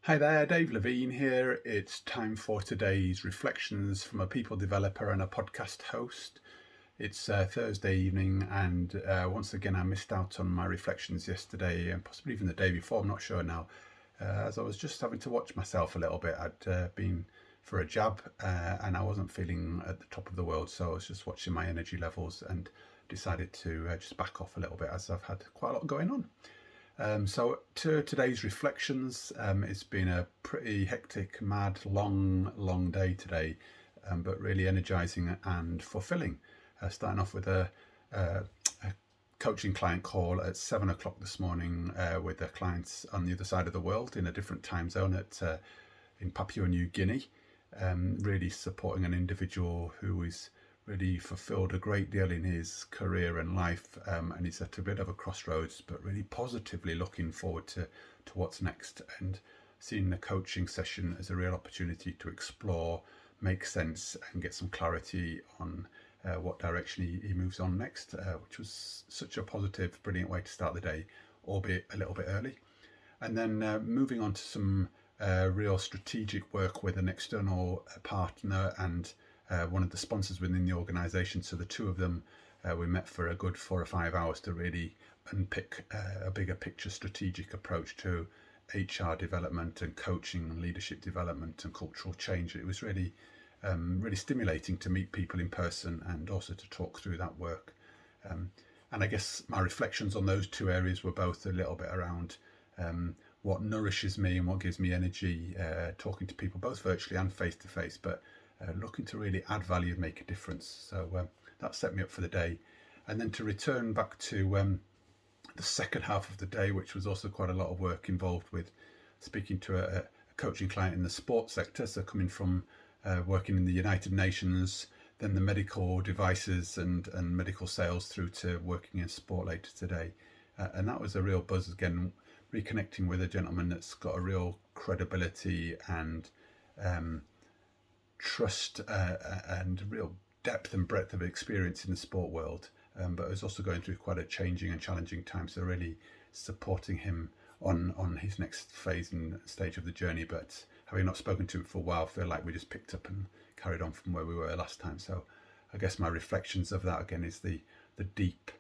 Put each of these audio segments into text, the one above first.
Hi there, Dave Levine here. It's time for today's reflections from a people developer and a podcast host. It's Thursday evening, and once again, I missed out on my reflections yesterday and possibly even the day before. I'm not sure now, as I was just having to watch myself a little bit. I'd been for a jab and I wasn't feeling at the top of the world, so I was just watching my energy levels and decided to just back off a little bit as I've had quite a lot going on. So to today's reflections, it's been a pretty hectic, mad, long day today, but really energizing and fulfilling. Starting off with a coaching client call at 7 o'clock this morning with the clients on the other side of the world in a different time zone in Papua New Guinea, really supporting an individual who is really fulfilled a great deal in his career and life, and he's at a bit of a crossroads, but really positively looking forward to what's next, and seeing the coaching session as a real opportunity to explore, make sense, and get some clarity on what direction he moves on next, which was such a positive, brilliant way to start the day, albeit a little bit early. And then moving on to some real strategic work with an external partner and one of the sponsors within the organisation. So the two of them, we met for a good 4 or 5 hours to really unpick a bigger picture strategic approach to HR development and coaching and leadership development and cultural change. It was really, really stimulating to meet people in person and also to talk through that work. And I guess my reflections on those two areas were both a little bit around what nourishes me and what gives me energy, talking to people both virtually and face to face, but looking to really add value and make a difference. So that set me up for the day. And then to return back to the second half of the day, which was also quite a lot of work involved with speaking to a coaching client in the sports sector. So coming from working in the United Nations, then the medical devices and medical sales through to working in sport later today. And that was a real buzz, again, reconnecting with a gentleman that's got a real credibility and trust and real depth and breadth of experience in the sport world, but is also going through quite a changing and challenging time. So really supporting him on his next phase and stage of the journey. But having not spoken to him for a while, I feel like we just picked up and carried on from where we were last time. So I guess my reflections of that again is the deep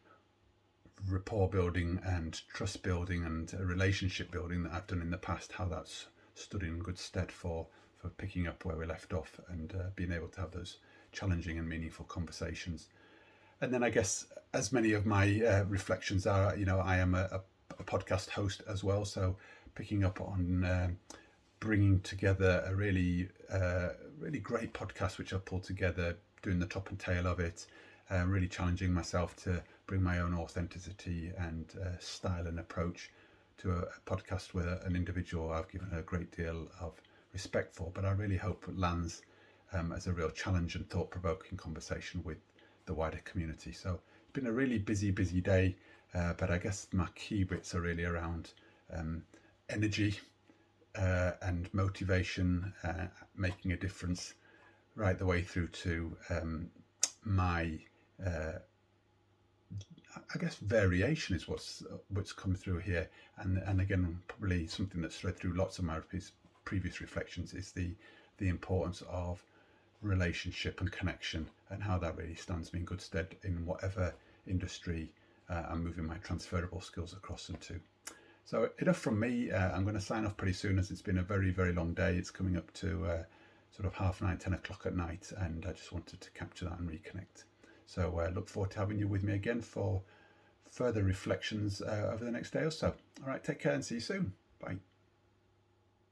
rapport building and trust building and relationship building that I've done in the past, how that's stood in good stead for picking up where we left off and being able to have those challenging and meaningful conversations. And then I guess, as many of my reflections are, I am a podcast host as well, so picking up on bringing together a really great podcast which I've pulled together, doing the top and tail of it, really challenging myself to bring my own authenticity and style and approach to a podcast with an individual I've given a great deal of respect for, but I really hope it lands as a real challenge and thought-provoking conversation with the wider community. So it's been a really busy day, but I guess my key bits are really around energy and motivation, making a difference right the way through to my I guess variation is what's come through here, and again probably something that's thread through lots of my previous reflections is the importance of relationship and connection, and how that really stands me in good stead in whatever industry I'm moving my transferable skills across into. So enough from me. I'm going to sign off pretty soon, as it's been a very long day. It's coming up to sort of 9:30, 10 o'clock at night, and I just wanted to capture that and reconnect. So look forward to having you with me again for further reflections over the next day or so. All right, take care and see you soon. Bye.